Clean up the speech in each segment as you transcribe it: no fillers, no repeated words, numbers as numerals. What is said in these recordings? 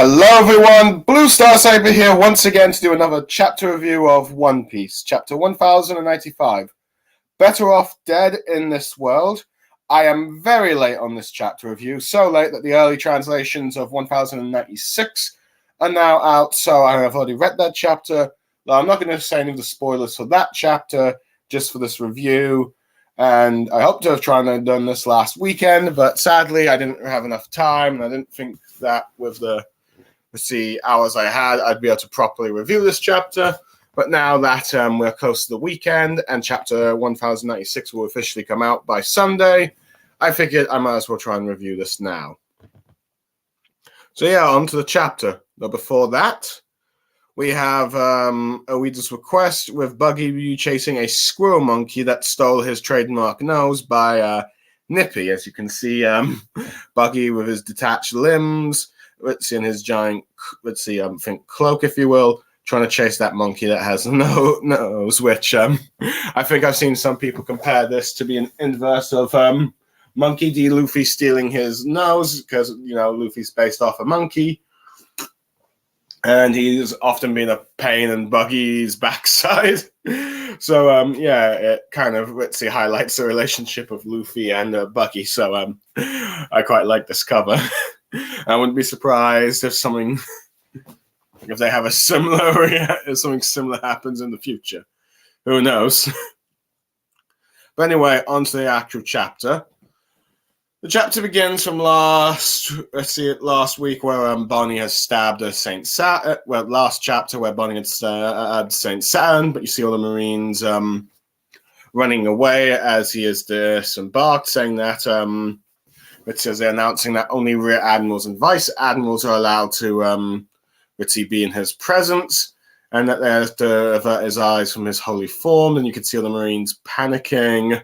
Hello everyone, Blue Star Saber here once again to do another chapter review of One Piece, chapter 1095. Better Off Dead in This World. I am very late on this chapter review, so late that the early translations of 1096 are now out, so I have already read that chapter. I'm not going to say any of the spoilers for that chapter, just for this review, and I hope to have tried and done this last weekend, but sadly I didn't have enough time, and I didn't think that with the hours I had, I'd be able to properly review this chapter. But now that we're close to the weekend and chapter 1096 will officially come out by Sunday, I figured I might as well try and review this now. So yeah, on to the chapter. But before that, we have Oida's request with Buggy chasing a squirrel monkey that stole his trademark nose by Nippy. As you can see, Buggy with his detached limbs, in his giant, cloak, if you will, trying to chase that monkey that has no nose, which I think I've seen some people compare this to be an inverse of Monkey D. Luffy stealing his nose, because, Luffy's based off a monkey, and he's often been a pain in Buggy's backside. So, it kind of, highlights the relationship of Luffy and Buggy, so I quite like this cover. I wouldn't be surprised if they have something similar happens in the future. Who knows? But anyway, on to the actual chapter. The chapter begins from last week where Bonnie has stabbed a Saint Saturn. Well, last chapter where Bonnie had stabbed Saint Saturn, but you see all the Marines running away as he is disembarked, saying that it says they're announcing that only rear admirals and vice admirals are allowed to be in his presence, and that they have to avert his eyes from his holy form. And you can see all the Marines panicking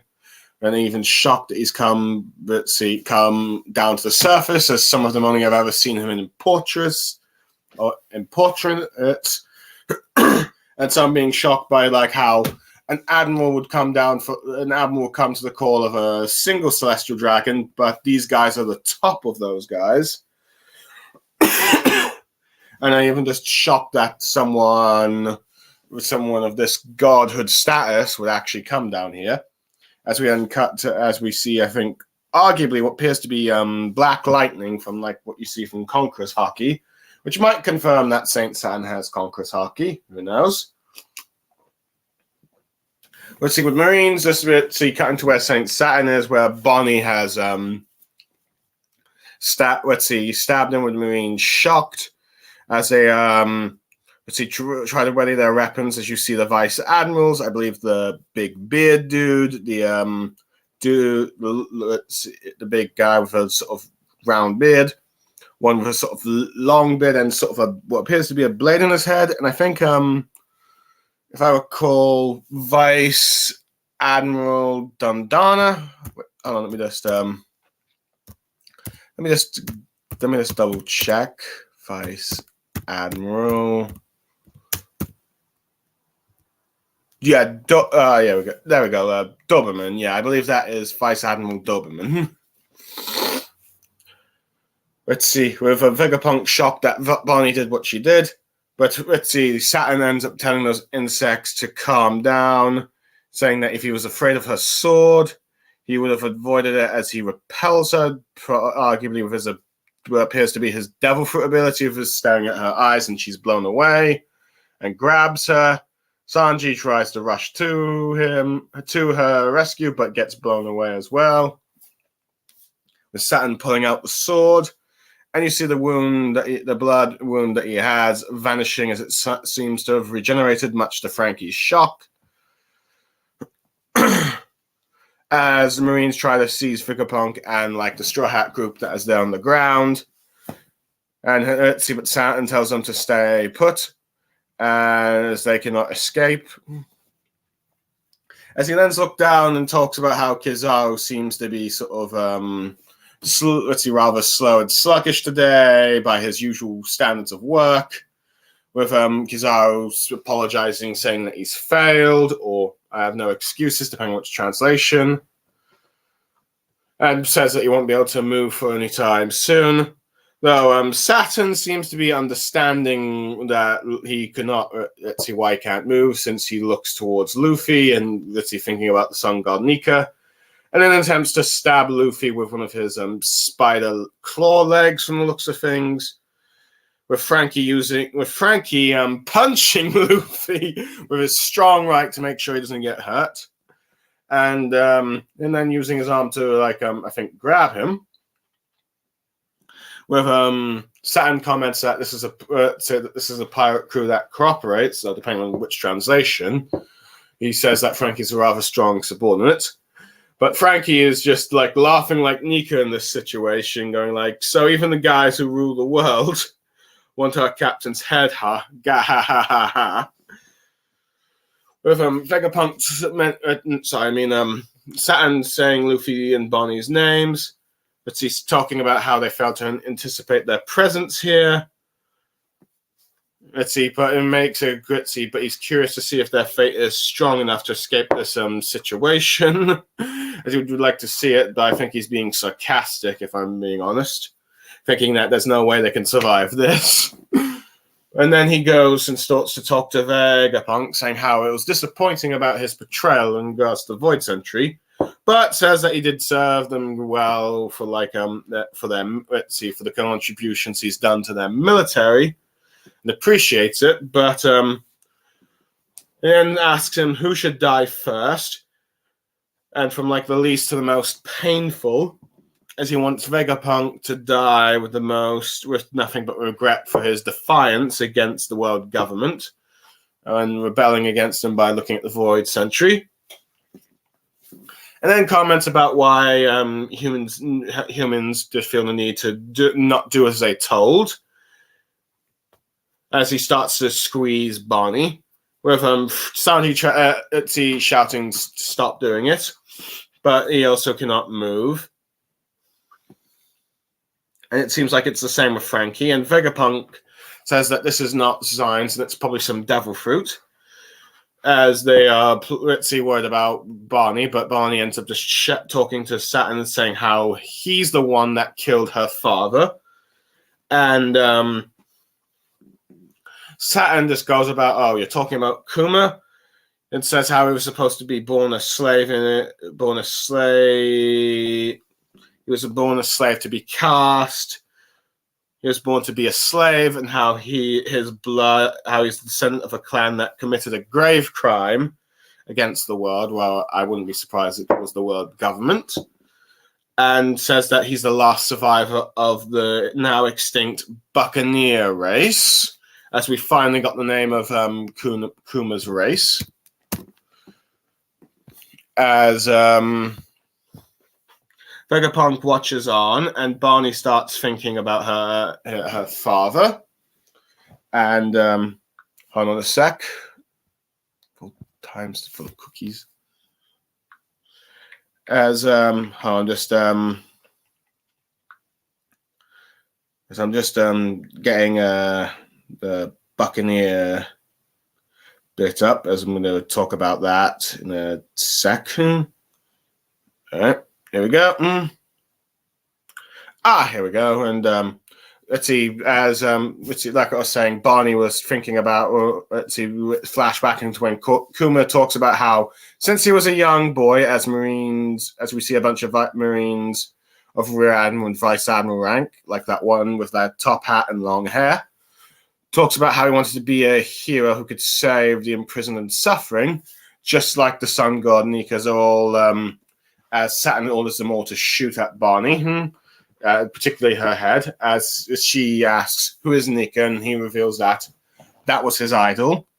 and even shocked that he's come down to the surface, as some of them only have ever seen him in portraits or in portraits, and some being shocked by how an admiral would come to the call of a single celestial dragon, but these guys are the top of those guys. And I'm even just shocked that someone of this godhood status would actually come down here. As we see, I think, arguably what appears to be black lightning from what you see from Conqueror's Haki, which might confirm that Saint Saturn has Conqueror's Haki. Who knows? Let's see, with Marines, cutting to where Saint Saturn is, where Bonnie has stabbed him with Marines shocked as they try to ready their weapons. As you see the vice admirals, I believe the big beard dude, the big guy with a sort of round beard, one with a sort of long beard and sort of what appears to be a blade in his head, and I think if I recall, Vice Admiral Dundana. Hold on, let me just double check. Vice Admiral. Yeah, there we go. Doberman. Yeah, I believe that is Vice Admiral Doberman. Let's see. With Vegapunk shocked that Bonnie did what she did. But let's see, Saturn ends up telling those insects to calm down, saying that if he was afraid of her sword, he would have avoided it as he repels her, arguably with his what appears to be his devil fruit ability of his staring at her eyes, and she's blown away and grabs her. Sanji tries to rush to her rescue, but gets blown away as well. With Saturn pulling out the sword. And you see the blood wound that he has vanishing as it seems to have regenerated, much to Frankie's shock. As the Marines try to seize Vegapunk and the Straw Hat group that is there on the ground. And let's see, but Saturn tells them to stay put as they cannot escape. As he then looks down and talks about how Kizaru seems to be sort of rather slow and sluggish today by his usual standards of work, with Kizaru apologizing, saying that he's failed, or I have no excuses, depending on which translation, and says that he won't be able to move for any time soon. Though Saturn seems to be understanding that he cannot, let's see why he can't move, since he looks towards Luffy and let's see, thinking about the sun god Nika, and then attempts to stab Luffy with one of his spider claw legs from the looks of things. With Frankie punching Luffy with his strong right to make sure he doesn't get hurt, and then using his arm to I think grab him. With Saturn comments that this is a pirate crew that cooperates, so depending on which translation, he says that Frankie's a rather strong subordinate. But Frankie is just like laughing like Nika in this situation, going like, so even the guys who rule the world want our captain's head, ha, ga ha ha ha ha. With Vegapunk, Saturn saying Luffy and Bonnie's names. But he's talking about how they failed to anticipate their presence here. Let's see, but it makes a gritty, but he's curious to see if their fate is strong enough to escape this situation. As he would like to see it, but I think he's being sarcastic, if I'm being honest. Thinking that there's no way they can survive this. And then he goes and starts to talk to Vegapunk, saying how it was disappointing about his betrayal in regards to the Void Sentry. But says that he did serve them well for the contributions he's done to their military and appreciates it. But then asks him who should die first, and from the least to the most painful, as he wants Vegapunk to die with nothing but regret for his defiance against the world government and rebelling against them by looking at the Void Sentry. And then comments about why humans just feel the need to not do as they told. As he starts to squeeze Bonnie, with Sanji shouting, "Stop doing it!" But he also cannot move. And it seems like it's the same with Frankie. And Vegapunk says that this is not signs, and it's probably some devil fruit. As they are, worried about Barney, but Barney ends up just talking to Saturn and saying how he's the one that killed her father. And Saturn just goes about, oh, you're talking about Kuma? And says how he was supposed to be born a slave He was born a slave to be cast. He was born to be a slave, and how he's the descendant of a clan that committed a grave crime against the world. Well, I wouldn't be surprised if it was the world government. And says that he's the last survivor of the now extinct Buccaneer race, as we finally got the name of Kuma's race. As Vegapunk watches on, and Barney starts thinking about her father. And hold on a sec. Time's full of cookies. As I'm just getting the Buccaneer bit up, as I'm going to talk about that in a second. All right. Here we go. Here we go. And let's see, like I was saying, Barney was thinking about, flashback into when Kuma talks about how since he was a young boy, as we see a bunch of Marines of Rear Admiral and Vice Admiral rank, like that one with that top hat and long hair, talks about how he wanted to be a hero who could save the imprisoned and suffering, just like the sun god Nika's all... as Saturn orders them all to shoot at Barney, particularly her head, as she asks, who is Nika? And he reveals that was his idol.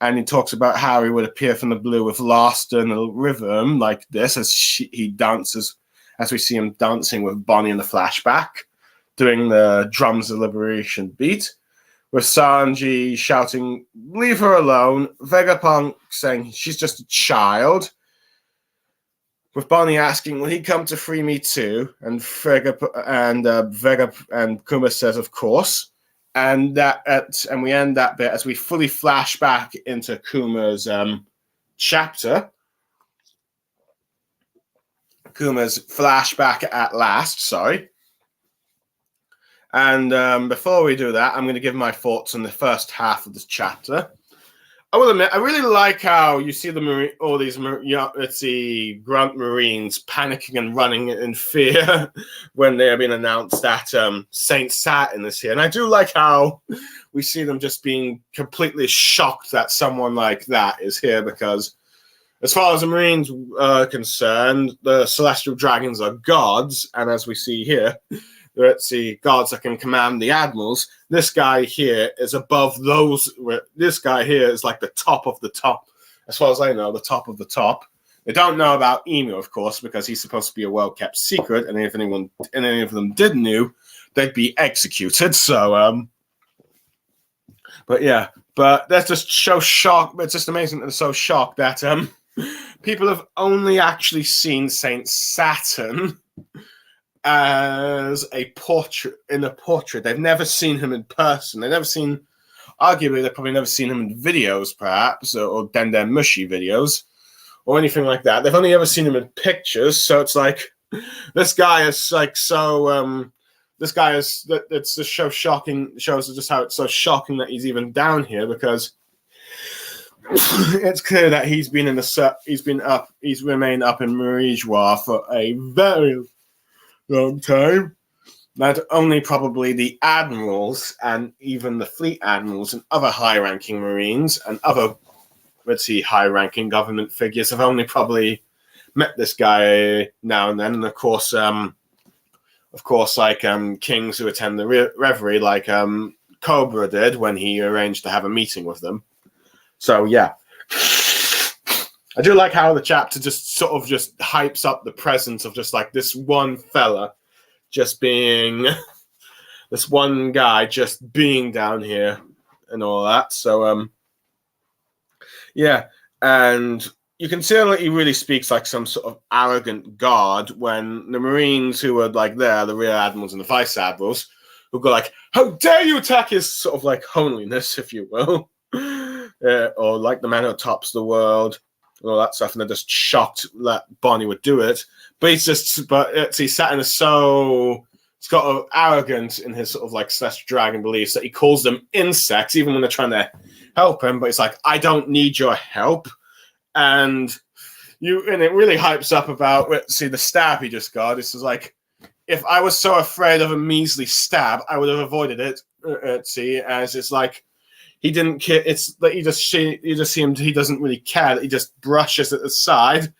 And he talks about how he would appear from the blue with laughter and a rhythm like this, as he dances, as we see him dancing with Bonnie in the flashback, doing the drums of liberation beat, with Sanji shouting, leave her alone, Vegapunk saying she's just a child, with Barney asking, will he come to free me too? And Vega and Kuma says, of course. And we end that bit as we fully flash back into Kuma's chapter. Kuma's flashback at last, sorry. And before we do that, I'm going to give my thoughts on the first half of this chapter. I will admit, I really like how you see all these Grunt Marines panicking and running in fear when they have been announced that Saint Saturn is here. And I do like how we see them just being completely shocked that someone like that is here, because as far as the Marines are concerned, the Celestial Dragons are gods, and as we see here, gods that can command the admirals. This guy here is above those. This guy here is like the top of the top. As far as I know, the top of the top. They don't know about Emu, of course, because he's supposed to be a well-kept secret, and if any of them did know, they'd be executed. So, but yeah, but that's just so shocked. It's just amazing that they're so shocked that people have only actually seen Saint Saturn as a portrait. They've never seen him in person. Arguably, they've probably never seen him in videos, perhaps, or Den Den Mushi videos, or anything like that. They've only ever seen him in pictures. So it's like, this guy is like so. This guy is. It's just so shocking. Shows just how it's so shocking that he's even down here, because it's clear that he's remained up in Marijois for a very long time. That only probably the admirals and even the fleet admirals and other high-ranking Marines and other, high-ranking government figures have only probably met this guy now and then. And of course, like kings who attend the reverie, like Cobra did when he arranged to have a meeting with them. So yeah, I do like how the chapter just sort of just hypes up the presence of just like this one fella just being, this one guy just being down here and all that. So, yeah, and you can see that he really speaks like some sort of arrogant god when the Marines who are like there, the rear admirals and the vice admirals, who go like, how dare you attack his sort of like holiness, if you will. Or like the man who tops the world and all that stuff, and they're just shocked that Bonnie would do it. But Saturn is so, he's got arrogance in his sort of like Celestial Dragon beliefs that he calls them insects, even when they're trying to help him. But it's like, I don't need your help. And it really hypes up about, the stab he just got. This is like, if I was so afraid of a measly stab, I would have avoided it. As it's like, he didn't care. It's like you just see him. He doesn't really care. He just brushes it aside.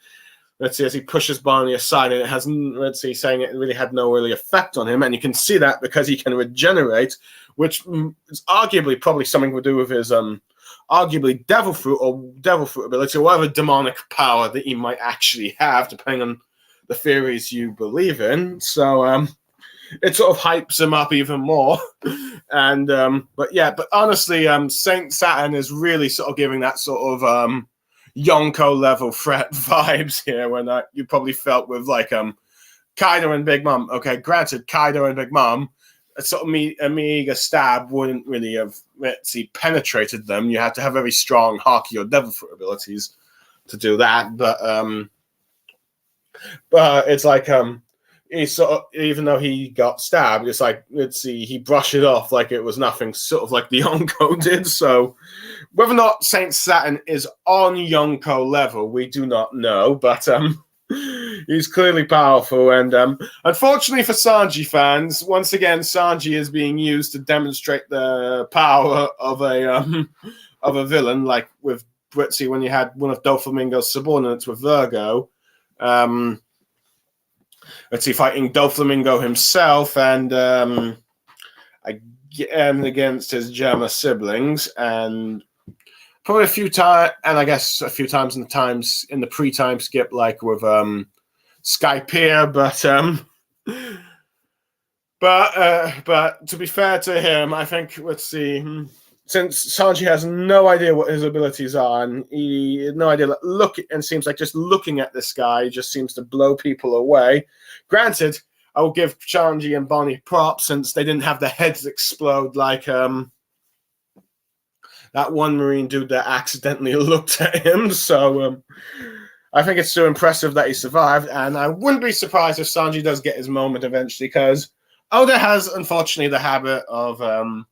As he pushes Barney aside, and it hasn't. Saying it really had no really effect on him, and you can see that because he can regenerate, which is arguably probably something to do with his arguably devil fruit ability, or whatever demonic power that he might actually have, depending on the theories you believe in. So it sort of hypes him up even more. And but honestly, Saint Saturn is really sort of giving that sort of Yonko level threat vibes here, when you probably felt with like Kaido and Big Mom. Okay, granted, Kaido and Big Mom, a sort of Amiga stab wouldn't really have penetrated them. You had to have very strong Haki or devil fruit abilities to do that. But it's like he sort of, even though he got stabbed, it's like, he brushed it off like it was nothing, sort of like the Yonko did. So whether or not Saint Saturn is on Yonko level, we do not know, but he's clearly powerful. And unfortunately for Sanji fans, once again, Sanji is being used to demonstrate the power of a villain, like with Britzy when you had one of Doflamingo's subordinates with Virgo. Fighting Doflamingo himself and against his Gemma siblings, and probably a few times in the pre-time skip, like with Skypiea, but to be fair to him, I think since Sanji has no idea what his abilities are, and he has no idea, and seems like just looking at this guy just seems to blow people away. Granted, I will give Sanji and Bonnie props, since they didn't have their heads explode like that one Marine dude that accidentally looked at him. So I think it's so impressive that he survived, and I wouldn't be surprised if Sanji does get his moment eventually, because Oda has, unfortunately, the habit of, at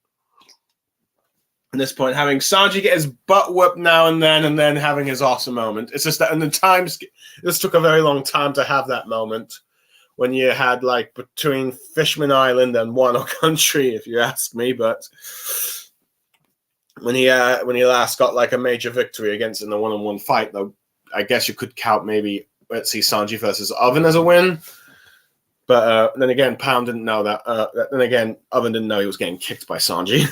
this point, having Sanji get his butt whooped now and then having his awesome moment. It's just that in the times, this took a very long time to have that moment when you had, like, between Fishman Island and Wano Country, if you ask me, but when he last got, like, a major victory against in a one-on-one fight, though, I guess you could count maybe, let's see, Sanji versus Oven as a win. But then again, Pound didn't know that. Then again, Oven didn't know he was getting kicked by Sanji.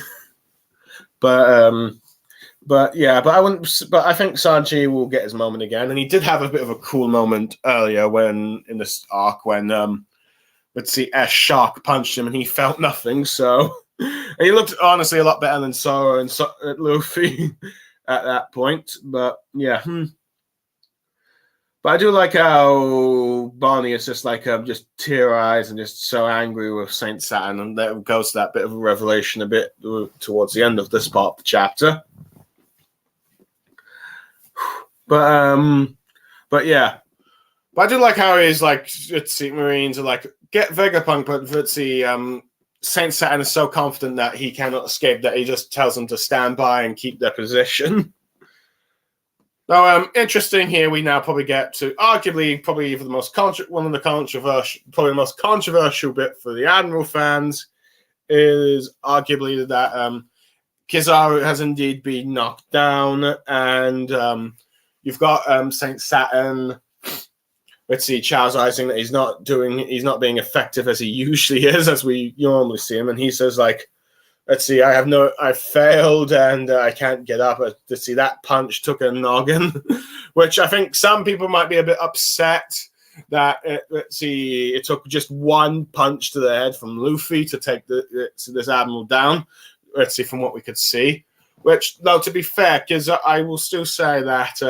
But yeah, but I wouldn't. But I think Sanji will get his moment again, and he did have a bit of a cool moment earlier when in this arc when let's see, Ash Shark punched him and he felt nothing. So and he looked honestly a lot better than Zoro and Luffy at that point. But yeah. But I do like how Barney is just like just tear-eyed and just so angry with Saint Saturn, and that goes to that bit of a revelation a bit towards the end of this part of the chapter. But yeah. But I do like how he's like, let's see, Marines are like, get Vegapunk, but let's see, Saint Saturn is so confident that he cannot escape that he just tells them to stand by and keep their position. Now, interesting here, we now probably get to arguably probably the most the most controversial bit for the Admiral fans is arguably that Kizaru has indeed been knocked down, and you've got Saint Saturn. Let's see, chastising that he's not being effective as he usually is, as we normally see him, and he says like, let's see, I failed and I can't get up. Let's see, that punch took a noggin, which I think some people might be a bit upset that, it took just one punch to the head from Luffy to take this Admiral down. Let's see, from what we could see. Which, though, to be fair, because I will still say that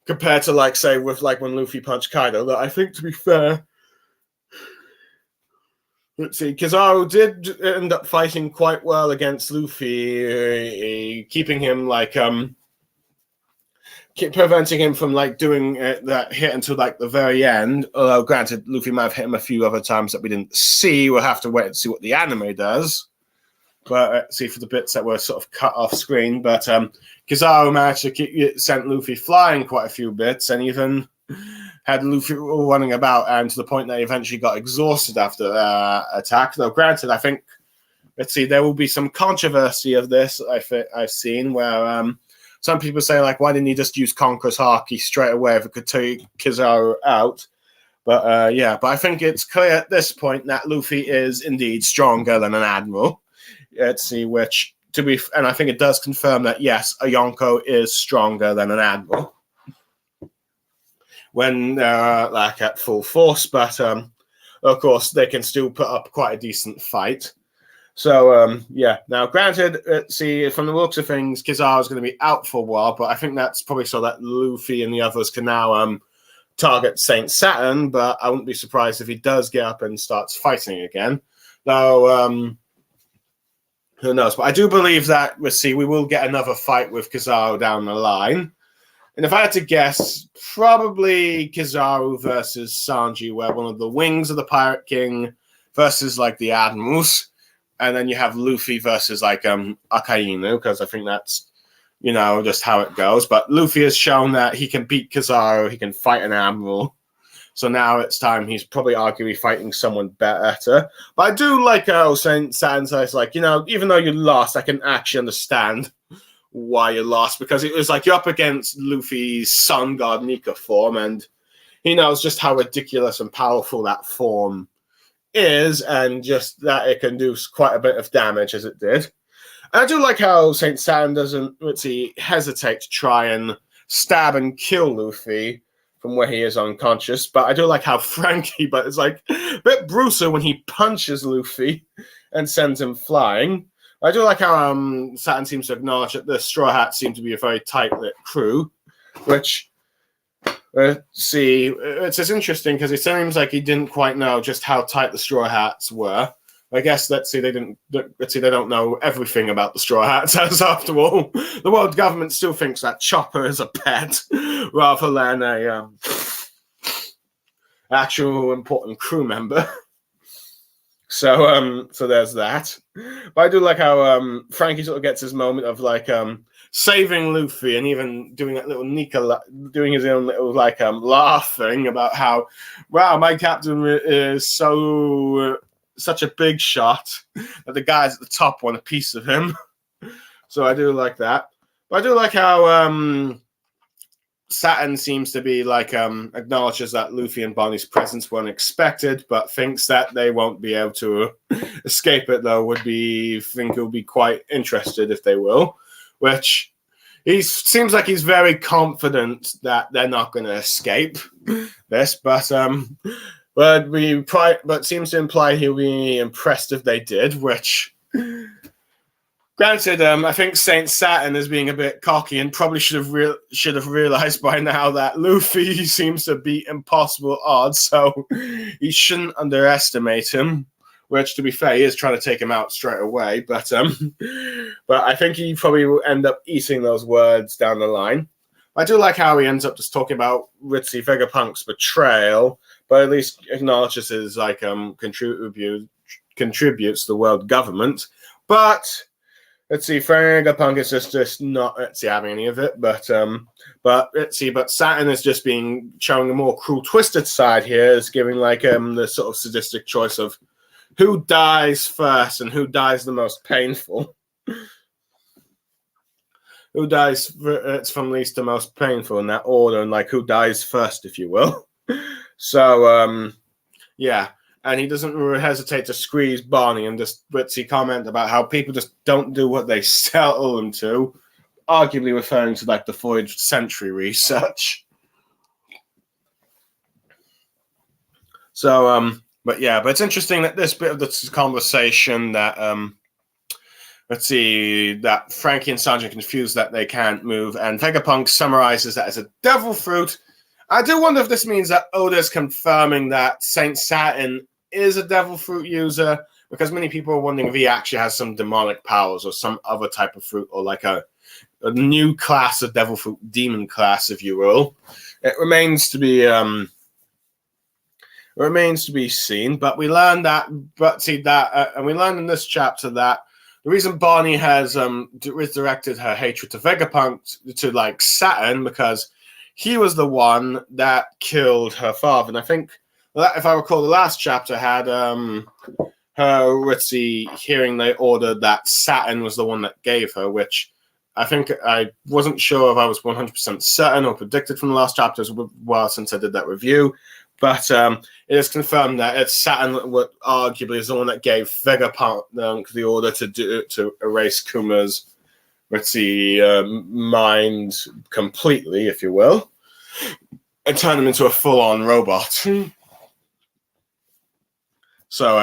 compared to, like, say, with like when Luffy punched Kaido, that I think, to be fair, let's see, Kizaru did end up fighting quite well against Luffy, keeping him like preventing him from like doing that hit until like the very end. Although, granted, Luffy might have hit him a few other times that we didn't see. We'll have to wait and see what the anime does. But see for the bits that were sort of cut off screen. But Kizaru managed to sent Luffy flying quite a few bits, and even had Luffy running about, and to the point that he eventually got exhausted after attack. Though, granted, I think, let's see, there will be some controversy of this, I've seen, where some people say, like, why didn't he just use Conqueror's Haki straight away if it could take Kizaru out? But, yeah, but I think it's clear at this point that Luffy is indeed stronger than an Admiral. Let's see, and I think it does confirm that, yes, a Yonko is stronger than an Admiral when they're like at full force, but of course they can still put up quite a decent fight. So yeah, now granted, let's see, from the looks of things, Kizaru is going to be out for a while, but I think that's probably so that Luffy and the others can now target Saint Saturn, but I wouldn't be surprised if he does get up and starts fighting again. Though, who knows? But I do believe that, let's see, we will get another fight with Kizaru down the line. And if I had to guess, probably Kizaru versus Sanji, where one of the wings of the Pirate King versus, like, the Admirals. And then you have Luffy versus, like, Akainu, because I think that's, you know, just how it goes. But Luffy has shown that he can beat Kizaru, he can fight an Admiral. So now it's time he's probably arguably fighting someone better. But I do like how Saint Saturn's like, you know, even though you lost, I can actually understand why you lost, because it was like you're up against Luffy's Sun God Nika form, and he knows just how ridiculous and powerful that form is, and just that it can do quite a bit of damage as it did. And I do like how Saint Saturn doesn't, let's see, hesitate to try and stab and kill Luffy from where he is unconscious. But I do like how Frankie, but it's like a bit Brucer when he punches Luffy and sends him flying. I do like how Saturn seems to acknowledge that the Straw Hats seem to be a very tight-knit crew, which, see, it's interesting because it seems like he didn't quite know just how tight the Straw Hats were. I guess, let's see, they don't know everything about the Straw Hats, as after all, the world government still thinks that Chopper is a pet rather than a actual important crew member. So there's that. But I do like how Frankie sort of gets his moment of like saving Luffy and even doing that little Nika, doing his own little like laughing about how, wow, my captain is such a big shot that the guys at the top want a piece of him. So I do like that. But I do like how Saturn seems to be like acknowledges that Luffy and Bonnie's presence weren't expected, but thinks that they won't be able to escape it. Though think he'll be quite interested if they will, which he seems like he's very confident that they're not going to escape this, but seems to imply he'll be impressed if they did, which. Granted, I think Saint Saturn is being a bit cocky and probably should have realized by now that Luffy seems to beat impossible odds, so he shouldn't underestimate him. Which, to be fair, he is trying to take him out straight away, but I think he probably will end up eating those words down the line. I do like how he ends up just talking about Ritzy Vegapunk's betrayal, but at least acknowledges his like contributes to the world government, but. Let's see, Vegapunk is just not having any of it, but Saturn is just showing a more cruel, twisted side here, is giving like the sort of sadistic choice of who dies first and who dies the most painful. Who dies it's from least to most painful in that order, and like who dies first, if you will. So yeah. And he doesn't hesitate to squeeze Bonnie and just witsy comment about how people just don't do what they tell them to, arguably referring to like the 4th century research. So, but it's interesting that this bit of the conversation that, that Frankie and Sanji are confused that they can't move, and Vegapunk summarizes that as a devil fruit. I do wonder if this means that Oda's confirming that Saint Saturn is a devil fruit user, because many people are wondering if he actually has some demonic powers or some other type of fruit, or like a new class of devil fruit, demon class, if you will. It remains to be seen. But we learned that, and we learned in this chapter that the reason Bonnie has redirected her hatred to Vegapunk to like Saturn, because he was the one that killed her father, and I think. If I recall, the last chapter had her Ritzy hearing the order that Saturn was the one that gave her, which I think I wasn't sure if I was 100% certain or predicted from the last chapter as well since I did that review. But it is confirmed that it's Saturn that arguably is the one that gave Vegapunk the order to erase Kuma's Ritzy mind completely, if you will, and turn him into a full-on robot. So,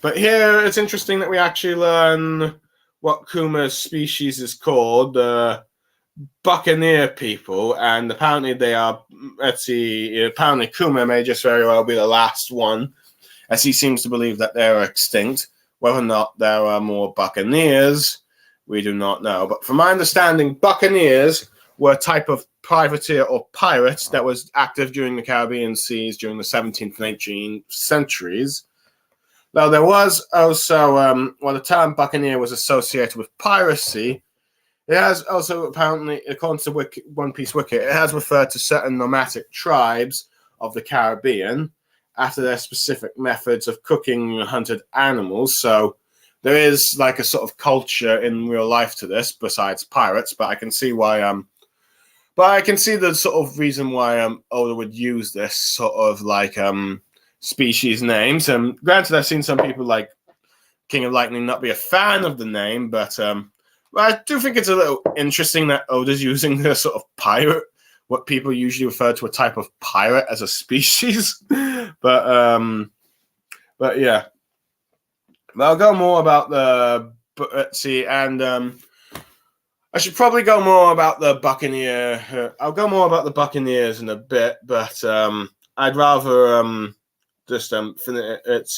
But here it's interesting that we actually learn what Kuma's species is called, the Buccaneer people, and apparently they are, apparently Kuma may just very well be the last one, as he seems to believe that they're extinct. Whether or not there are more Buccaneers, we do not know. But from my understanding, Buccaneers were a type of privateer or pirate that was active during the Caribbean seas during the 17th and 18th centuries. Now, there was also, while the term Buccaneer was associated with piracy, it has also apparently, according to One Piece Wiki, it has referred to certain nomadic tribes of the Caribbean after their specific methods of cooking hunted animals. So there is like a sort of culture in real life to this besides pirates, but I can see why the sort of reason why Oda would use this sort of like species names. And granted, I've seen some people like King of Lightning not be a fan of the name, but I do think it's a little interesting that Oda's using the sort of pirate, what people usually refer to a type of pirate, as a species. But yeah. But I'll go more about I should probably go more about the Buccaneer. I'll go more about the Buccaneers in a bit, but I'd rather just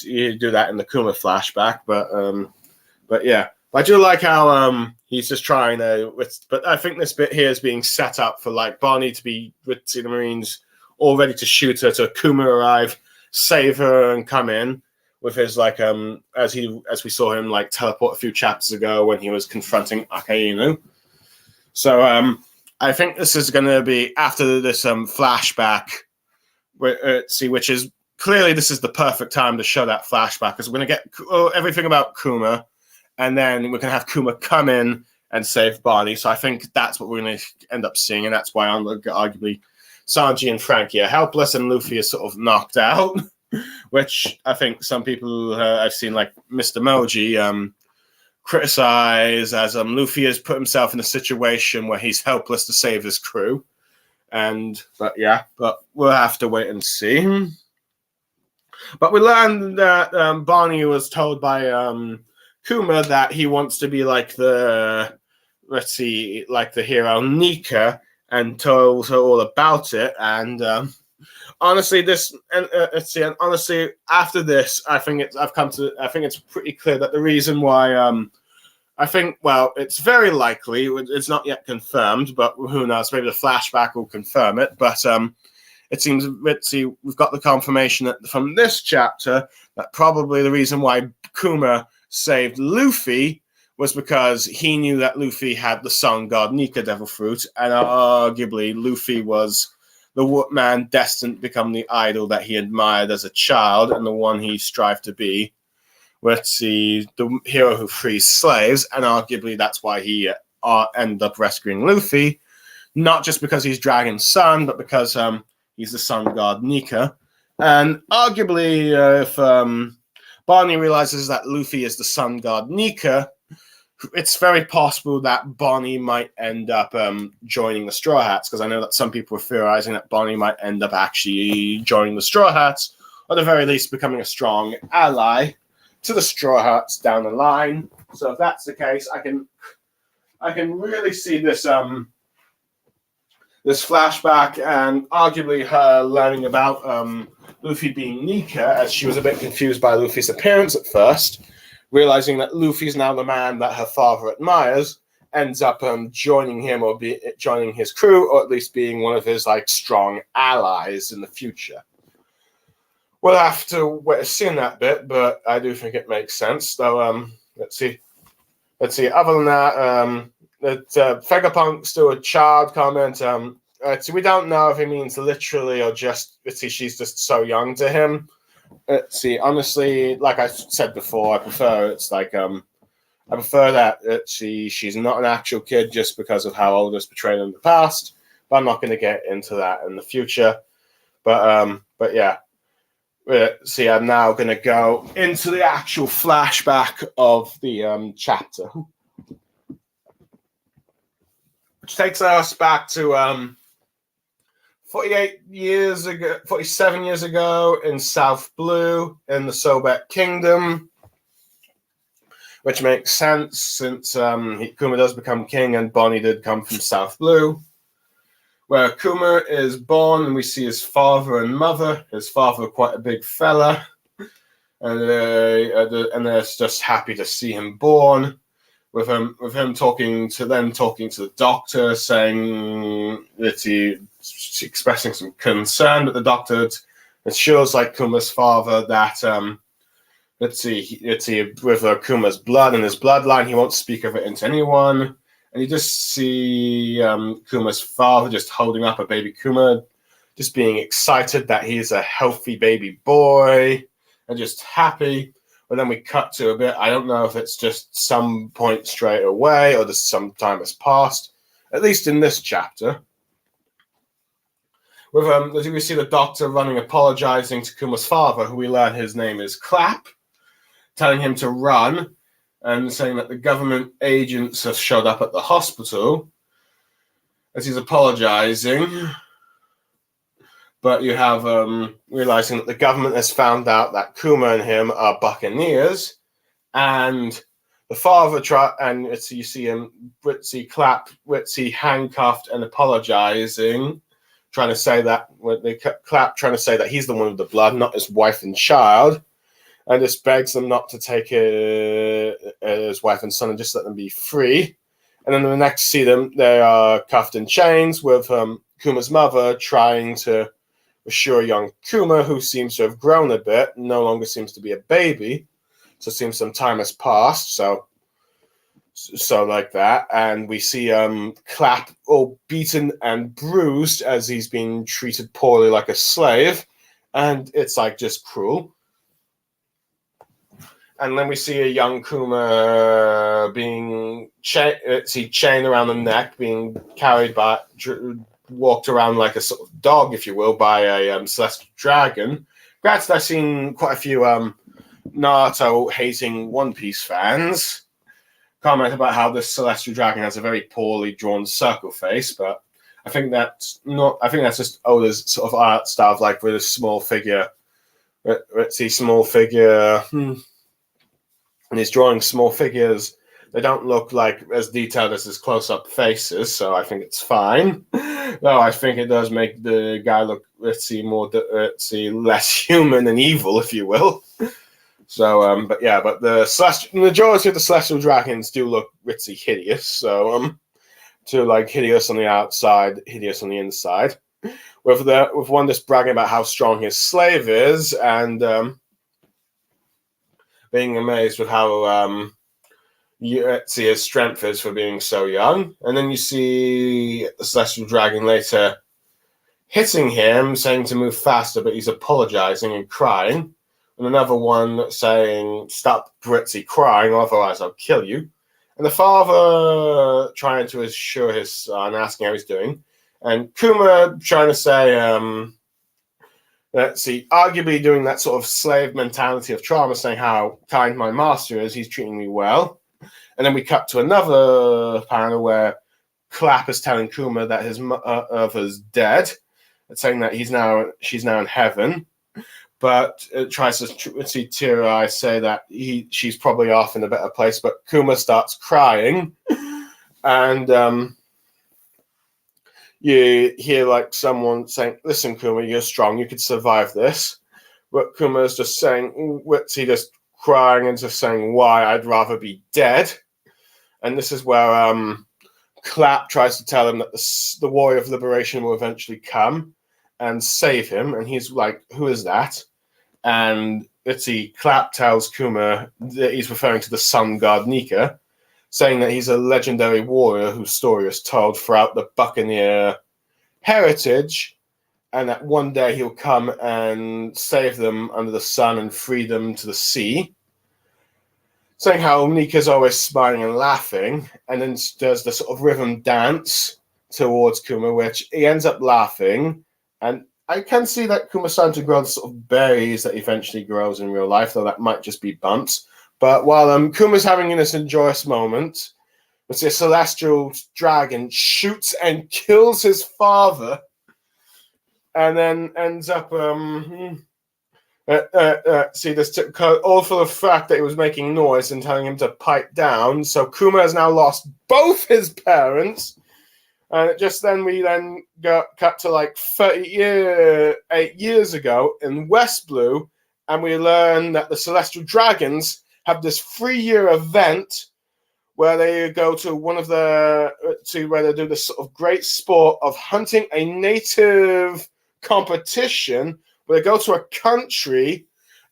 you do that in the Kuma flashback. But yeah, I do like how he's just trying to. But I think this bit here is being set up for like Bonnie to be with the Marines, all ready to shoot her, to Kuma arrive, save her, and come in. with his as we saw him like teleport a few chapters ago when he was confronting Akainu. So I think this is going to be after this flashback. Which is clearly this is the perfect time to show that flashback, because we're going to get everything about Kuma, and then we're going to have Kuma come in and save Bonnie. So I think that's what we're going to end up seeing, and that's why arguably Sanji and Frankie are helpless, and Luffy is sort of knocked out, which I think some people I've seen, like Mr. Moji, criticize as Luffy has put himself in a situation where he's helpless to save his crew. But we'll have to wait and see. But we learned that Bonnie was told by Kuma that he wants to be like the hero Nika, and told her all about it. And honestly, honestly, after this, I think it's pretty clear that the reason why it's very likely, it's not yet confirmed, but who knows, maybe the flashback will confirm it. But it seems, we've got the confirmation from this chapter that probably the reason why Kuma saved Luffy was because he knew that Luffy had the sun god Nika Devil Fruit, and arguably Luffy was the man destined to become the idol that he admired as a child and the one he strived to be. The hero who frees slaves, and arguably that's why he ended up rescuing Luffy, not just because he's Dragon's son, but because he's the sun god Nika. And arguably, if Bonnie realizes that Luffy is the sun god Nika, it's very possible that Bonnie might end up joining the Straw Hats, because I know that some people are theorizing that Bonnie might end up actually joining the Straw Hats, or at the very least becoming a strong ally to the Straw Hats down the line. So if that's the case, I can really see this this flashback, and arguably her learning about Luffy being Nika, as she was a bit confused by Luffy's appearance at first, realizing that Luffy's now the man that her father admires, ends up joining him, or joining his crew, or at least being one of his strong allies in the future. We'll have to wait to see in that bit, but I do think it makes sense. So let's see. Other than that, Vegapunk still a child comment. So we don't know if he means literally or just she's just so young to him. Honestly, like I said before, I prefer that she's not an actual kid just because of how old it's portrayed in the past. But I'm not going to get into that in the future. But yeah. I'm now going to go into the actual flashback of the chapter, which takes us back to 47 years ago in South Blue in the Sobek Kingdom, which makes sense since Kuma does become king and Bonnie did come from South Blue, where Kuma is born, and we see his father and mother. His father, quite a big fella, and they're just happy to see him born. With him talking to the doctor, saying that expressing some concern, but the doctor assures Kuma's father that with Kuma's blood and his bloodline, he won't speak of it into anyone. And you just see Kuma's father just holding up a baby Kuma, just being excited that he's a healthy baby boy and just happy. But then we cut to a bit. I don't know if it's just some point straight away or just some time has passed, at least in this chapter. As we see the doctor running, apologizing to Kuma's father, who we learn his name is Clap, telling him to run, and saying that the government agents have showed up at the hospital as he's apologizing. But you have realizing that the government has found out that Kuma and him are buccaneers, and the father you see him, Ritzy handcuffed and apologizing, trying to say that he's the one with the blood, not his wife and child. And just begs them not to take his wife and son and just let them be free. And then the next see them, they are cuffed in chains with Kuma's mother trying to assure young Kuma, who seems to have grown a bit, no longer seems to be a baby. So it seems some time has passed. So like that, and we see Clap all beaten and bruised as he's being treated poorly like a slave, and it's like just cruel. And then we see a young Kuma being chained around the neck, being carried by, walked around like a sort of dog, if you will, by a celestial dragon. Granted, I've seen quite a few Naruto hating One Piece fans comment about how this celestial dragon has a very poorly drawn circle face, but I think that's not. I think that's just Oda's sort of art style, like with a small figure. Let's see, small figure. And he's drawing small figures. They don't look like as detailed as his close-up faces, so I think it's fine. Though I think it does make the guy look, less human and evil, if you will. So, but the majority of the celestial dragons do look ritzy hideous. So, to like hideous on the outside, hideous on the inside. With one just bragging about how strong his slave is, and being amazed with how you see his strength is for being so young. And then you see the celestial dragon later hitting him, saying to move faster, but he's apologizing and crying. And another one saying, "Stop, Britzy, crying, otherwise I'll kill you." And the father trying to assure his son, asking how he's doing. And Kuma trying to say, arguably doing that sort of slave mentality of trauma, saying how kind my master is, he's treating me well. And then we cut to another panel where Clap is telling Kuma that his mother's dead, and saying that she's now in heaven. But it tries to see Tearai say that she's probably off in a better place. But Kuma starts crying, and you hear like someone saying, "Listen, Kuma, you're strong. You could survive this." But Kuma's just saying, "What's he just crying and just saying why I'd rather be dead?" And this is where Clap tries to tell him that the warrior of liberation will eventually come and save him, and he's like, "Who is that?" And Clap tells Kuma that he's referring to the sun god Nika, saying that he's a legendary warrior whose story is told throughout the Buccaneer heritage, and that one day he'll come and save them under the sun and free them to the sea. Saying how Nika's always smiling and laughing, and then does the sort of rhythm dance towards Kuma, which he ends up laughing. And I can see that Kuma's starting to grow the sort of berries that eventually grows in real life, though that might just be bumps. But while Kuma's having this joyous moment, we see a celestial dragon shoots and kills his father, and then ends up all for the fact that he was making noise and telling him to pipe down. So Kuma has now lost both his parents. And just then we got cut to like 8 years ago in West Blue, and we learn that the Celestial Dragons have this 3-year event where they go to where they do this sort of great sport of hunting a native competition, where they go to a country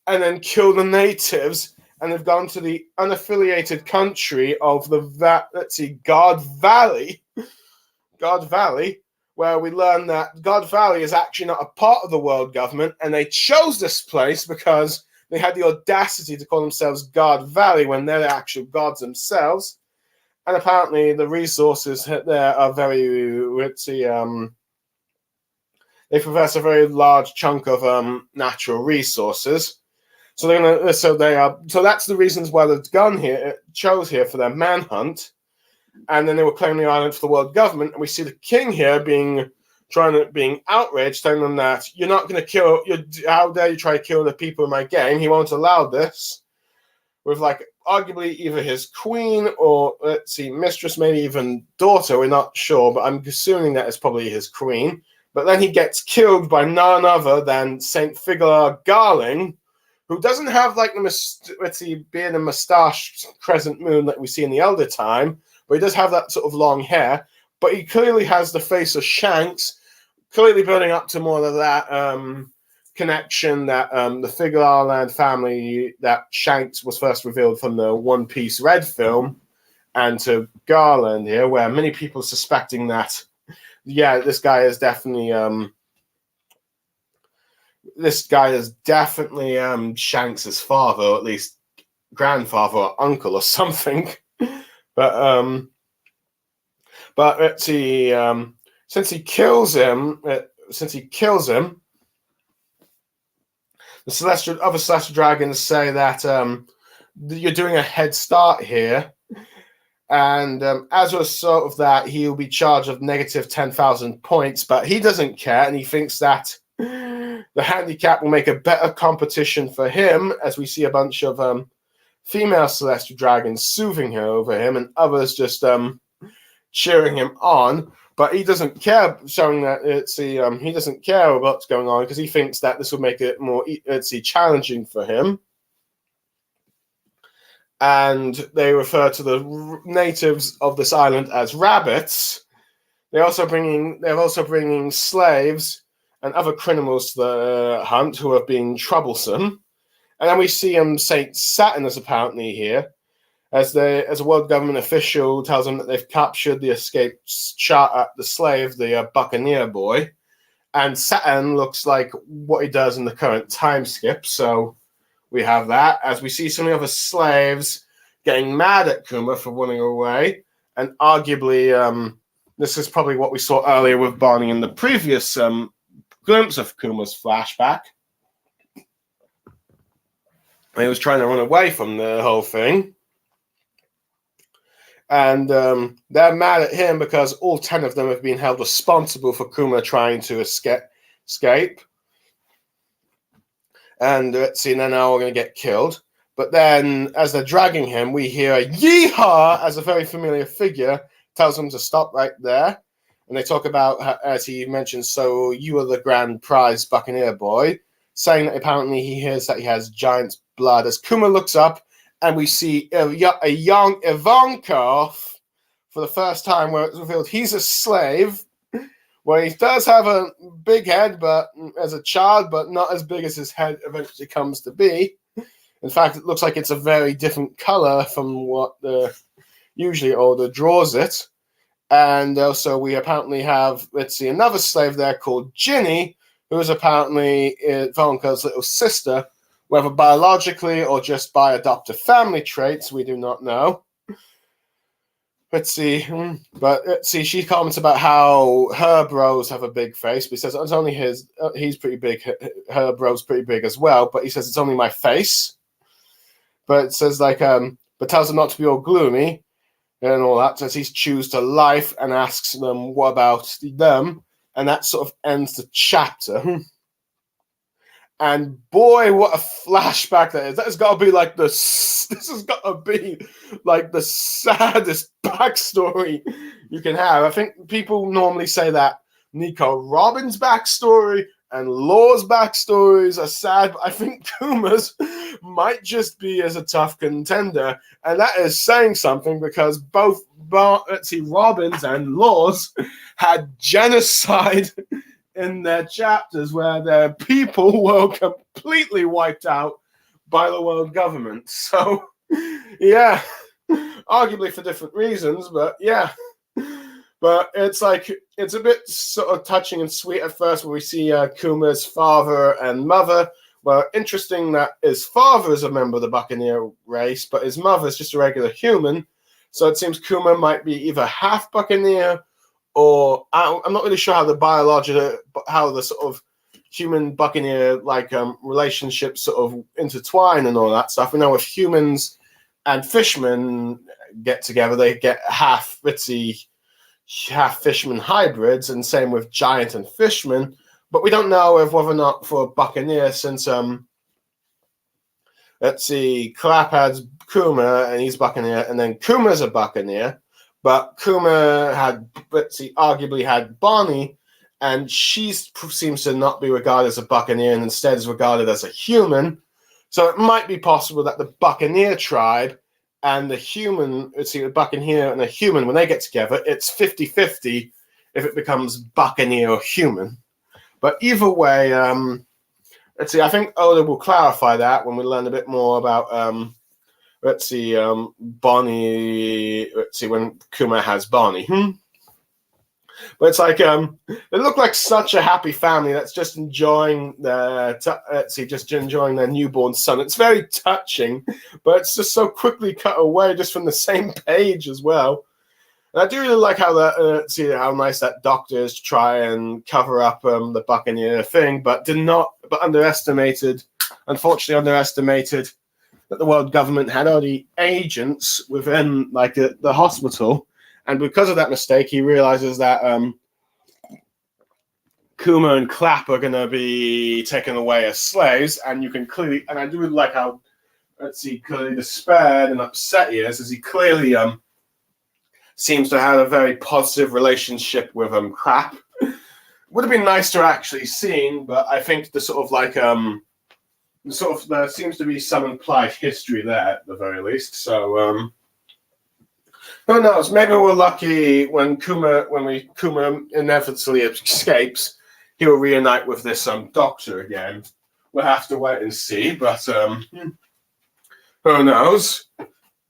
and then kill the natives, and they've gone to the unaffiliated country of God Valley, where we learn that God Valley is actually not a part of the world government, and they chose this place because they had the audacity to call themselves God Valley when they're the actual gods themselves. And apparently the resources there are very ritzy. They possess a very large chunk of natural resources. So that's the reasons why they've chose here for their manhunt. And then they were claiming the island for the world government, and we see the king here being outraged, telling them that you're not going to kill. How dare you try to kill the people in my game? He won't allow this. With like arguably either his queen or mistress, maybe even daughter. We're not sure, but I'm assuming that it's probably his queen. But then he gets killed by none other than Saint Figlar Garling, who doesn't have like the beard and mustache crescent moon that we see in the Elder Time. But he does have that sort of long hair. But he clearly has the face of Shanks, clearly building up to more of that connection that the Figure Island family that Shanks was first revealed from the One Piece Red film, and to Garland here, where many people are suspecting that, yeah, this guy is definitely Shanks's father, or at least grandfather or uncle or something. But let's see. Since he kills him, the other celestial dragons say that you're doing a head start here, and as a result of that, he'll be charged of negative 10,000 points. But he doesn't care, and he thinks that the handicap will make a better competition for him, as we see a bunch of female celestial dragons soothing her over him, and others just cheering him on. But he doesn't care, showing that he doesn't care about what's going on, because he thinks that this will make it more challenging for him. And they refer to the natives of this island as rabbits. They're also bringing slaves and other criminals to the hunt who have been troublesome. And then we see Saint Saturn is apparently here, as a world government official tells them that they've captured the escaped the slave, the Buccaneer boy. And Saturn looks like what he does in the current time skip. So we have that, as we see some of the other slaves getting mad at Kuma for running away. And arguably, this is probably what we saw earlier with Barney in the previous glimpse of Kuma's flashback. He was trying to run away from the whole thing. And they're mad at him because all 10 of them have been held responsible for Kuma trying to escape. And let's see, now we're going to get killed. But then, as they're dragging him, we hear a yeehaw as a very familiar figure tells them to stop right there. And they talk about, as he mentions, so you are the grand prize Buccaneer boy, saying that apparently he hears that he has giant's blood. As Kuma looks up, and we see a young Ivankov for the first time, where it's revealed he's a slave, where he does have a big head, but as a child, but not as big as his head eventually comes to be. In fact, it looks like it's a very different color from what usually Oda draws it. And also, we apparently have, another slave there called Ginny, who is apparently Ivankov's little sister, whether biologically or just by adoptive family traits, we do not know. She comments about how her bros have a big face, but he says it's only his, he's pretty big, her bro's pretty big as well, but he says it's only my face. But it says, but tells him not to be all gloomy and all that, says he's choose to life and asks them what about them, and that sort of ends the chapter. And boy, what a flashback that is. That has got to be this has got to be like the saddest backstory you can have. I think people normally say that Nico Robin's backstory and Law's backstories are sad, but I think Kuma's might just be as a tough contender. And that is saying something, because both Robin's and Law's had genocide in their chapters where their people were completely wiped out by the world government. So, yeah, arguably for different reasons, but yeah. But it's a bit sort of touching and sweet at first, where we see Kuma's father and mother. Well, interesting that his father is a member of the Buccaneer race, but his mother is just a regular human. So it seems Kuma might be either half Buccaneer, or I'm not really sure how the sort of human Buccaneer relationships sort of intertwine and all that stuff. We know if humans and fishmen get together, they get half fisherman hybrids, and same with giant and fishman. But we don't know whether or not for Buccaneer, since Clap has Kuma and he's Buccaneer, and then Kuma's a Buccaneer. But Kuma arguably had Bonnie, and she seems to not be regarded as a Buccaneer and instead is regarded as a human. So it might be possible that the Buccaneer tribe and the human, the Buccaneer and a human, when they get together, it's 50-50 if it becomes Buccaneer or human. But either way, let's see. I think Oda will clarify that when we learn a bit more about Bonnie. Let's see, when Kuma has Bonnie. But it's like they look like such a happy family that's just enjoying their enjoying their newborn son. It's very touching, but it's just so quickly cut away just from the same page as well. And I do really like how how nice that doctor is to try and cover up the Buccaneer thing, but underestimated that the world government had already agents within the hospital. And because of that mistake, he realizes that Kuma and Clap are going to be taken away as slaves. And you can clearly, and I do really like how, clearly despaired and upset he is, as he clearly seems to have a very positive relationship with Clap. Would have been nice to actually seen, but I think there seems to be some implied history there at the very least. So. Who knows? Maybe we're lucky when Kuma inevitably escapes, he will reunite with this doctor again. We'll have to wait and see, but who knows?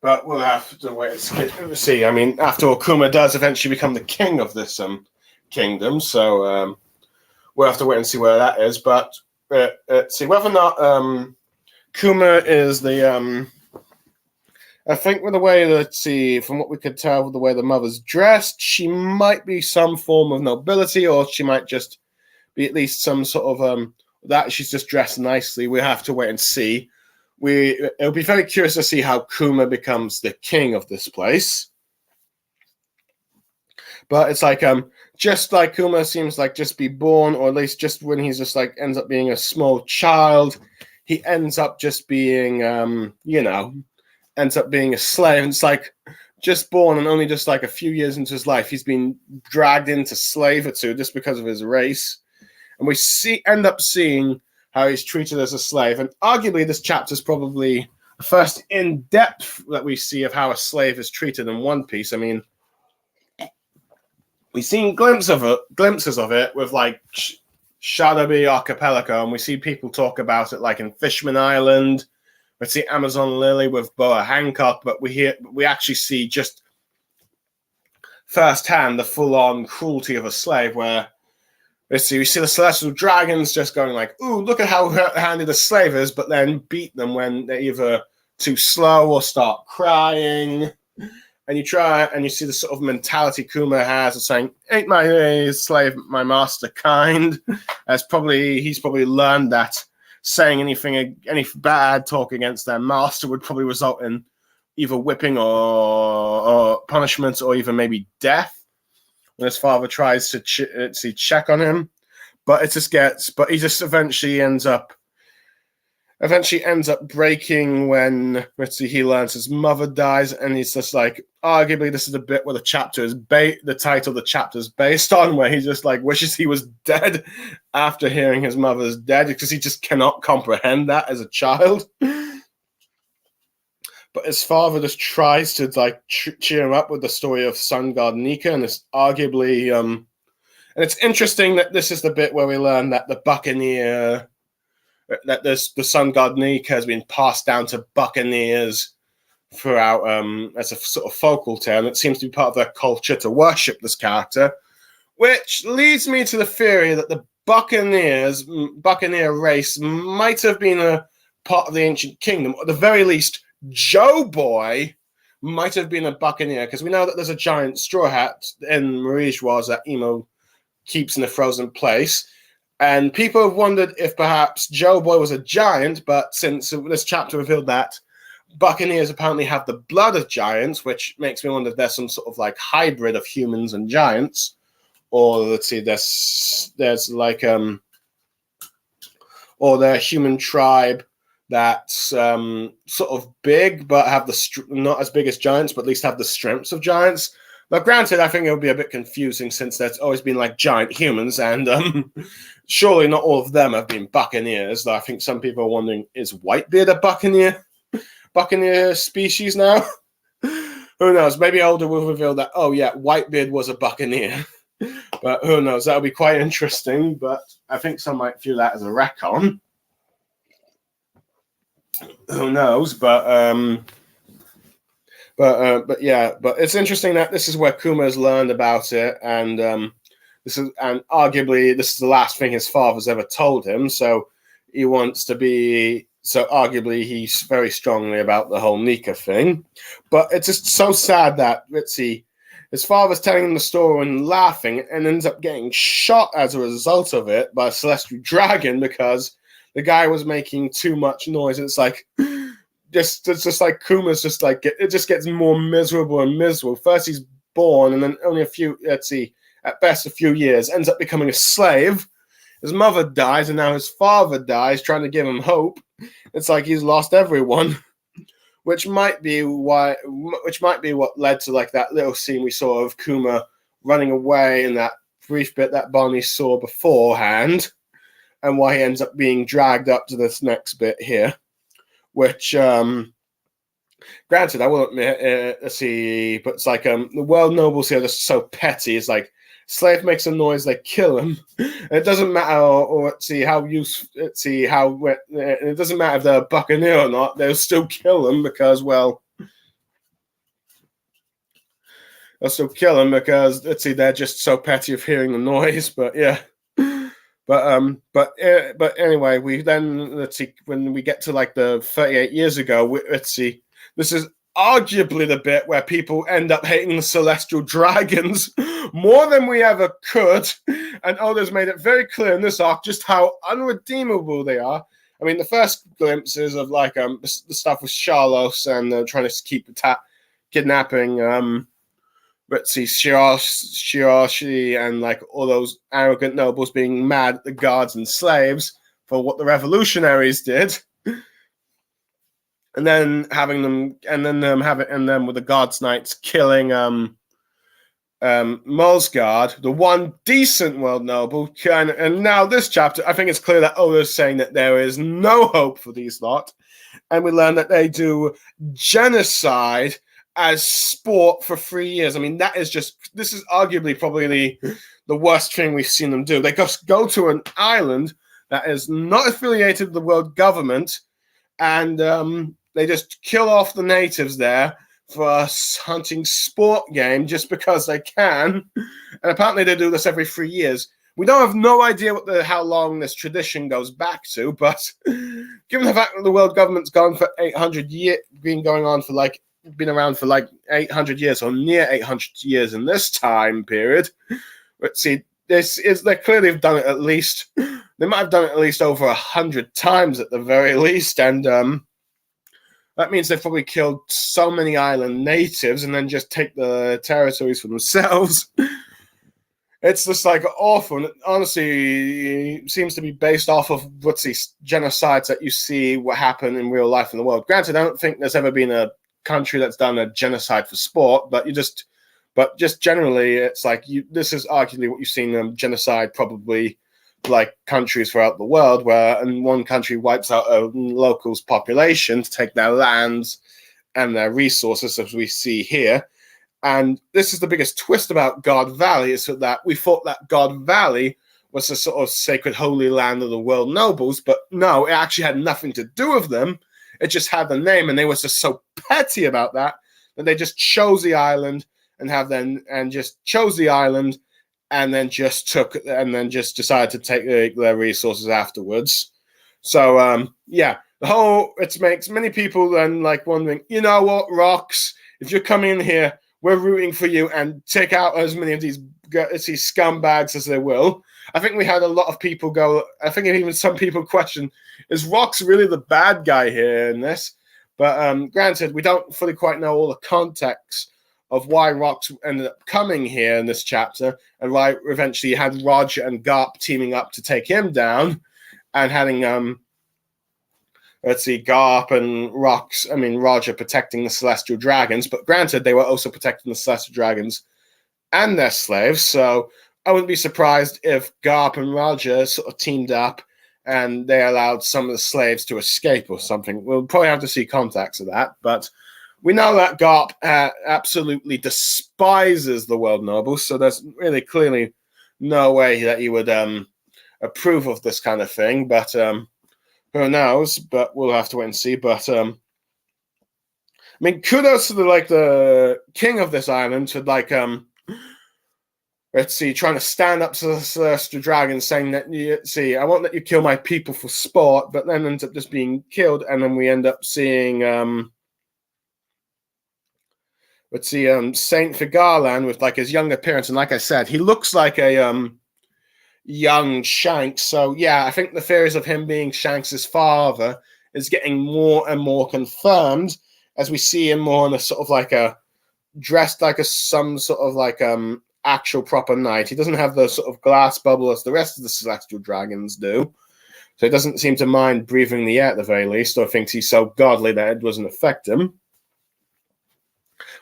But we'll have to wait and see. I mean, after all, Kuma does eventually become the king of this kingdom, so we'll have to wait and see where that is. But see whether or not Kuma is the I think with the way from what we could tell with the way the mother's dressed, she might be some form of nobility, or she might just be at least some sort of that she's just dressed nicely. We have to wait and see. It'll be very curious to see how Kuma becomes the king of this place. But it's like just like Kuma seems like just be born, or at least just when he's just like ends up being a small child, he ends up just being ends up being a slave. And it's like just born and only just like a few years into his life, he's been dragged into slavery just because of his race. And we end up seeing how he's treated as a slave. And arguably this chapter is probably the first in-depth that we see of how a slave is treated in One Piece. I mean, we've seen glimpses of it with like Shadowbee Archipelago, and we see people talk about it like in Fishman Island. We see Amazon Lily with Boa Hancock, but we actually see just firsthand the full-on cruelty of a slave, where we see the Celestial Dragons just going like, ooh, look at how hurt-handed a slave is, but then beat them when they're either too slow or start crying. And you see the sort of mentality Kuma has of saying, ain't my slave my master kind. He's probably learned that saying any bad talk against their master would probably result in either whipping or punishment, or even maybe death when his father tries to check on him. But he just eventually ends up breaking when he learns his mother dies, and he's just like, arguably this is the bit where the title of the chapter is based on, where he just like wishes he was dead after hearing his mother's dead, because he just cannot comprehend that as a child. But his father just tries to like cheer him up with the story of Sun God Nika, and it's arguably and it's interesting that this is the bit where we learn that the Buccaneer, that the Sun God Nika has been passed down to Buccaneers throughout as a sort of focal term. It seems to be part of their culture to worship this character, which leads me to the theory that the Buccaneer race might have been a part of the ancient kingdom, or at the very least, Joe Boy might have been a Buccaneer, because we know that there's a giant straw hat in Marie's Wars that Emo keeps in a frozen place. And people have wondered if perhaps Joe Boy was a giant, but since this chapter revealed that Buccaneers apparently have the blood of giants, which makes me wonder if there's some sort of like hybrid of humans and giants, or let's see, there's like or they're a human tribe that's sort of big but have not as big as giants, but at least have the strengths of giants. But granted, I think it would be a bit confusing since there's always been like giant humans, and surely not all of them have been Buccaneers. Though I think some people are wondering, is Whitebeard a Buccaneer species now? Who knows? Maybe Oda will reveal that, oh yeah, Whitebeard was a Buccaneer. But who knows? That'll be quite interesting. But I think some might view that as a retcon. Who knows? But yeah. But it's interesting that this is where Kuma has learned about it, and arguably this is the last thing his father's ever told him. So he wants to be. So arguably he's very strongly about the whole Nika thing. But it's just so sad that, let's see, his father's telling him the story and laughing and ends up getting shot as a result of it by a celestial dragon because the guy was making too much noise. It's like, it's just like Kuma's just like, it just gets more miserable and miserable. First he's born and then only at best a few years, ends up becoming a slave. His mother dies and now his father dies, trying to give him hope. It's like he's lost everyone, which might be what led to like that little scene we saw of Kuma running away in that brief bit that Bonnie saw beforehand, and why he ends up being dragged up to this next bit here, which, granted, I will admit, but it's like the world nobles here are just so petty. It's like, slave makes a noise, they kill him. It doesn't matter, or it doesn't matter if they're a buccaneer or not. They'll still kill him because, well, they're just so petty of hearing the noise. But yeah, but anyway, when we get to like the 38 years ago, this is arguably the bit where people end up hating the celestial dragons more than we ever could, and Oda's made it very clear in this arc just how unredeemable they are. I mean, the first glimpses of like the stuff with Sharlos and trying to keep kidnapping Shirashi and like all those arrogant nobles being mad at the guards and slaves for what the revolutionaries did. And then having them with the Guards Knights killing Molsgard, the one decent world noble, and now this chapter, I think it's clear that Oda's saying that there is no hope for these lot, and we learn that they do genocide as sport for 3 years. I mean, this is arguably probably the worst thing we've seen them do. They just go to an island that is not affiliated with the world government, and they just kill off the natives there for a hunting sport game just because they can. And apparently they do this every 3 years. We don't have no idea how long this tradition goes back to, but given the fact that the world government's gone for 800 years, been around for like 800 years or near 800 years in this time period, let's see, they clearly have done it at least, they might have done it at least over 100 times at the very least, and that means they've probably killed so many island natives and then just take the territories for themselves. It's just like awful. And honestly, it seems to be based off of these genocides that you see what happen in real life in the world. Granted, I don't think there's ever been a country that's done a genocide for sport, but just generally, it's like this is arguably what you've seen genocide probably like countries throughout the world, where in one country wipes out a local's population to take their lands and their resources, as we see here. And this is the biggest twist about God Valley, is that we thought that God Valley was a sort of sacred holy land of the world nobles, but no, it actually had nothing to do with them. It just had the name, and they were just so petty about that they just chose the island and then just decided to take their resources afterwards. So it makes many people then like wondering, you know what, Rox, if you're coming in here, we're rooting for you, and take out as many of these scumbags as they will. I think we had a lot of people go, I think even some people question, is Rox really the bad guy here in this? But granted, we don't fully quite know all the context of why Rox ended up coming here in this chapter, and why eventually you had Roger and Garp teaming up to take him down, and having Garp and Roger protecting the Celestial Dragons. But granted, they were also protecting the Celestial Dragons and their slaves, so I wouldn't be surprised if Garp and Roger sort of teamed up and they allowed some of the slaves to escape or something. We'll probably have to see context of that, but We know that Garp absolutely despises the world nobles, so there's really clearly no way that he would approve of this kind of thing. But who knows? But we'll have to wait and see. But I mean, kudos to the king of this island for let's see, trying to stand up to the Celestial Dragon, saying that, I won't let you kill my people for sport, but then ends up just being killed, and then we end up seeing, Saint Figarland with his young appearance, and like I said, he looks like a young Shanks. So yeah, I think the theories of him being Shanks' father is getting more and more confirmed as we see him more in a sort of dressed like some sort of actual proper knight. He doesn't have the sort of glass bubble as the rest of the Celestial Dragons do. So he doesn't seem to mind breathing the air at the very least, or thinks he's so godly that it doesn't affect him.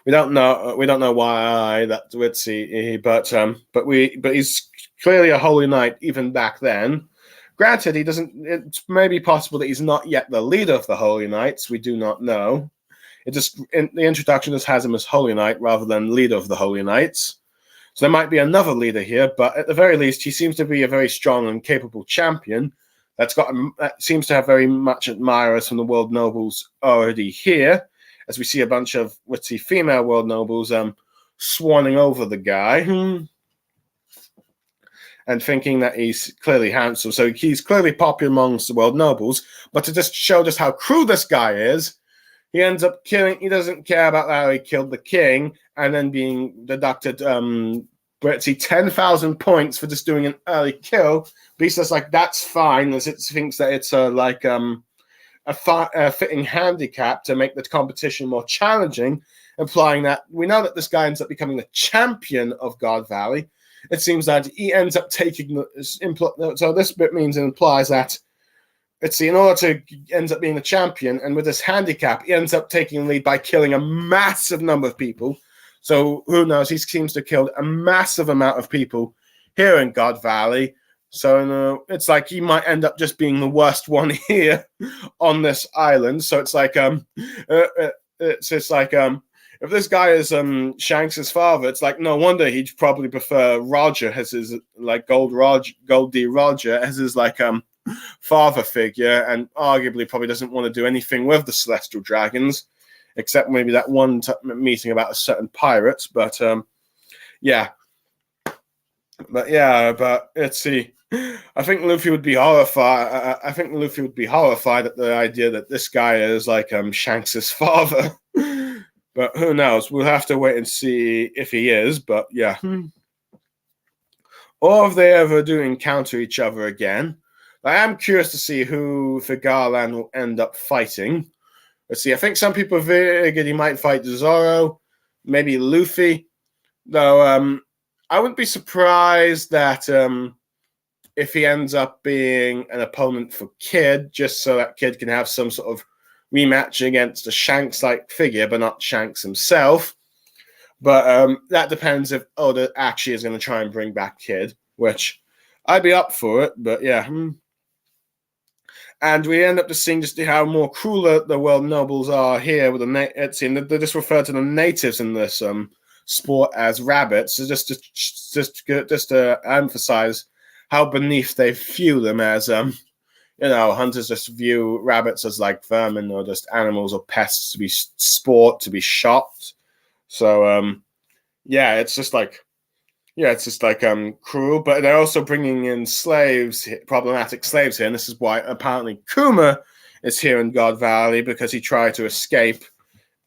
We don't know why that we'd see, but he's clearly a holy knight even back then. Granted, he doesn't. It's maybe possible that he's not yet the leader of the Holy Knights. We do not know. It just in the introduction just has him as Holy Knight rather than leader of the Holy Knights. So there might be another leader here, but at the very least, he seems to be a very strong and capable champion that seems to have very much admirers from the world nobles already here, as we see a bunch of female world nobles swarming over the guy and thinking that he's clearly handsome. So he's clearly popular amongst the world nobles, but to just show just how cruel this guy is, he ends up killing. He doesn't care about how he killed the king, and then being deducted 10,000 points for just doing an early kill. But he says that's fine, as it thinks that it's a fitting handicap to make the competition more challenging, implying that we know that this guy ends up becoming the champion of God Valley. It seems that he ends up taking so this bit implies that. In order to ends up being the champion, and with this handicap, he ends up taking the lead by killing a massive number of people. So who knows? He seems to have killed a massive amount of people here in God Valley. So it's he might end up just being the worst one here on this island. So it's if this guy is Shanks' father, it's no wonder he'd probably prefer Roger as his Gold D. Roger as his father figure, and arguably probably doesn't want to do anything with the Celestial Dragons, except maybe that one meeting about a certain pirate. But let's see. I think Luffy would be horrified. I think Luffy would be horrified at the idea that this guy is Shanks' father. But who knows? We'll have to wait and see if he is. But yeah. Or if they ever do encounter each other again. I am curious to see who Figarland will end up fighting. Let's see. I think some people figured he might fight Zoro, maybe Luffy. Though I wouldn't be surprised that if he ends up being an opponent for Kid, just so that Kid can have some sort of rematch against a Shanks-like figure, but not Shanks himself. But that depends if Oda actually is going to try and bring back Kid, which I'd be up for it. But yeah. And we end up just seeing just how more crueler the world nobles are here. With they just refer to the natives in this sport as rabbits, so just to emphasize how beneath they view them as. Hunters just view rabbits as vermin or just animals or pests to be sport, to be shot. So it's just cruel, but they're also bringing in slaves, problematic slaves here, and this is why apparently Kuma is here in God Valley, because he tried to escape,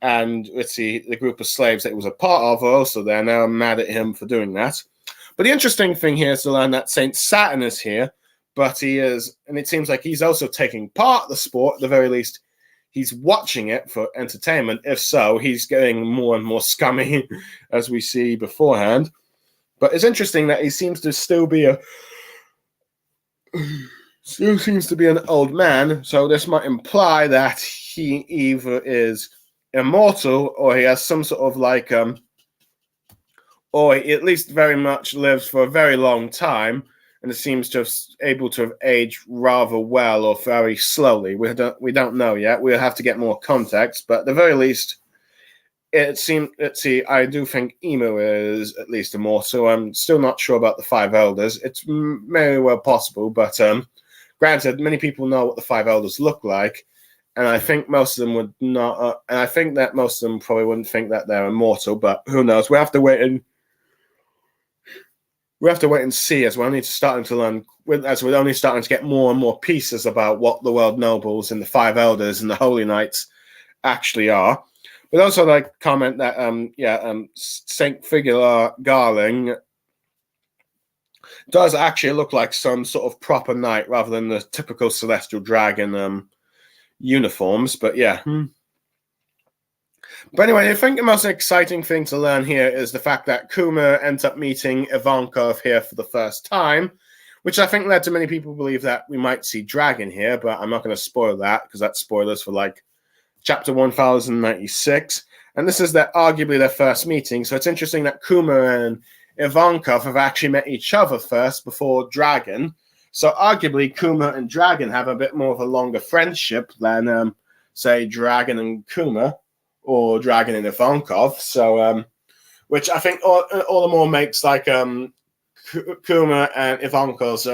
and the group of slaves that he was a part of also they're now mad at him for doing that. But the interesting thing here is to learn that Saint Saturn is here, but he is, and it seems like he's also taking part of the sport. At the very least, he's watching it for entertainment. If so, he's getting more and more scummy, as we see beforehand. But it's interesting that he seems to still seems to be an old man. So this might imply that he either is immortal or he has some sort of or he at least very much lives for a very long time, and it seems to have able to have aged rather well or very slowly. We don't know yet. We'll have to get more context, but at the very least, let's see, I do think Emu is at least immortal. I'm still not sure about the Five Elders. It's very well possible, but granted, many people know what the Five Elders look like, and I think most of them would not, and I think that most of them probably wouldn't think that they're immortal, but who knows? We have to wait and see, as we're only starting to learn, as we're only starting to get more and more pieces about what the World Nobles and the Five Elders and the Holy Knights actually are. But also, like, comment that Saint Figula Garling does actually look like some sort of proper knight rather than the typical celestial dragon uniforms. But yeah. But anyway, I think the most exciting thing to learn here is the fact that Kuma ends up meeting Ivankov here for the first time, which I think led to many people believe that we might see Dragon here, but I'm not going to spoil that because that's spoilers for like chapter 1096. And this is arguably their first meeting, so it's interesting that Kuma and Ivankov have actually met each other first before Dragon. So arguably Kuma and Dragon have a bit more of a longer friendship than, say, Dragon and Kuma, or Dragon and Ivankov. So, which I think all the more makes like Kuma and Ivankov's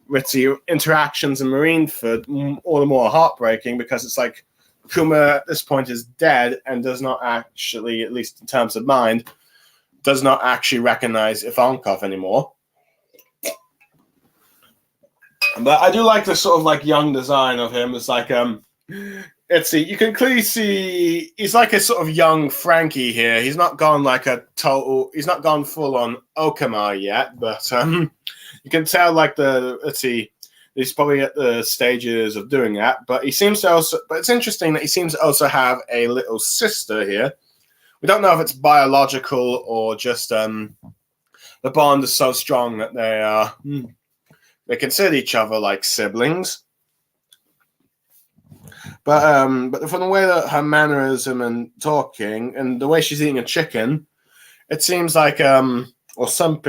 ritzy interactions in Marineford all the more heartbreaking, because it's like Kuma at this point is dead and does not actually, at least in terms of mind, does not actually recognize Ivankov anymore. But I do like the sort of like young design of him. It's like let's see, you can clearly see he's like a sort of young Frankie here. He's not gone like he's not gone full on Okamar yet, but you can tell like he's probably at the stages of doing that. But he seems to also, but it's interesting that he seems to also have a little sister here. We don't know if it's biological or just the bond is so strong that they consider each other like siblings. But from the way that her mannerism and talking and the way she's eating a chicken, it seems like or some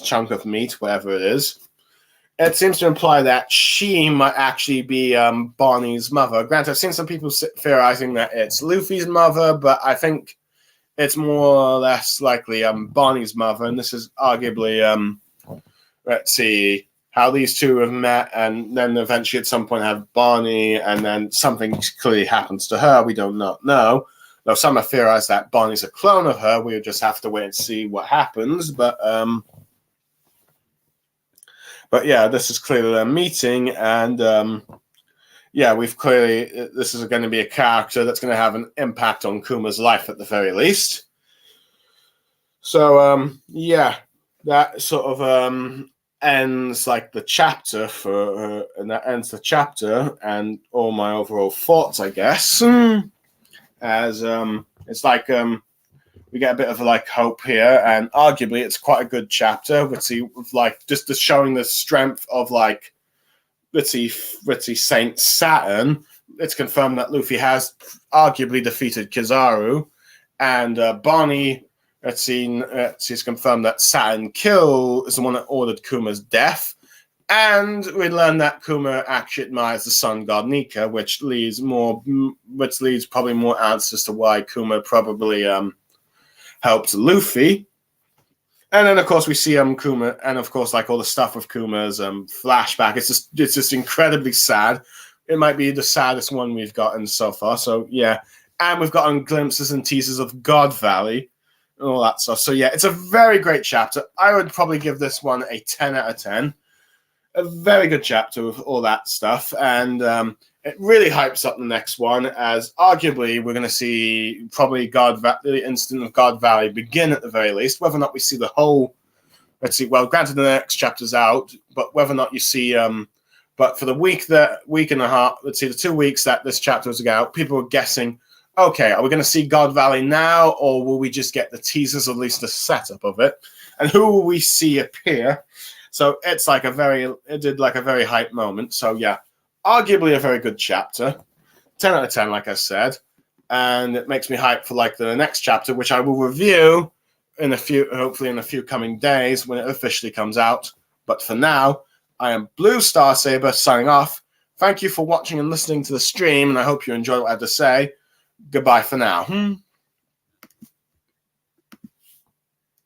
chunk of meat, whatever it is. It seems to imply that she might actually be Bonnie's mother. Granted, I've seen some people theorizing that it's Luffy's mother, but I think it's more or less likely Bonnie's mother, and this is arguably let's see, how these two have met, and then eventually at some point have Bonnie, and then something clearly happens to her. We do not know. Though some have theorized that Bonnie's a clone of her. We'll just have to wait and see what happens. But yeah, this is clearly their meeting, and yeah, this is going to be a character that's going to have an impact on Kuma's life at the very least. So yeah, that sort of ends like the chapter and that ends the chapter and all my overall thoughts, I guess. As it's like we get a bit of like hope here, and arguably it's quite a good chapter. With like just showing the strength of like let's see Saint Saturn. It's confirmed that Luffy has arguably defeated Kizaru, and Bonnie. It's confirmed that Saturn Kill is the one that ordered Kuma's death. And we learn that Kuma actually admires the sun god Nika, which leads probably more answers to why Kuma probably helped Luffy. And then, of course, we see Kuma, and of course, like all the stuff with Kuma's flashback. It's just incredibly sad. It might be the saddest one we've gotten so far. So, yeah. And we've gotten glimpses and teasers of God Valley. And all that stuff. So yeah, it's a very great chapter. I would probably give this one a 10 out of 10. A very good chapter with all that stuff, and it really hypes up the next one, as arguably we're going to see probably the incident of God Valley begin at the very least. Whether or not we see the whole, let's see. Well, granted the next chapter's out, but whether or not you see, but for the week and a half, let's see, the 2 weeks that this chapter was out, people were guessing. Okay, are we going to see God Valley now, or will we just get the teasers, or at least the setup of it? And who will we see appear? So it's like it did like a very hype moment. So yeah, arguably a very good chapter. 10 out of 10, like I said. And it makes me hype for like the next chapter, which I will review hopefully in a few coming days when it officially comes out. But for now, I am Blue Star Saber signing off. Thank you for watching and listening to the stream, and I hope you enjoyed what I had to say. Goodbye for now.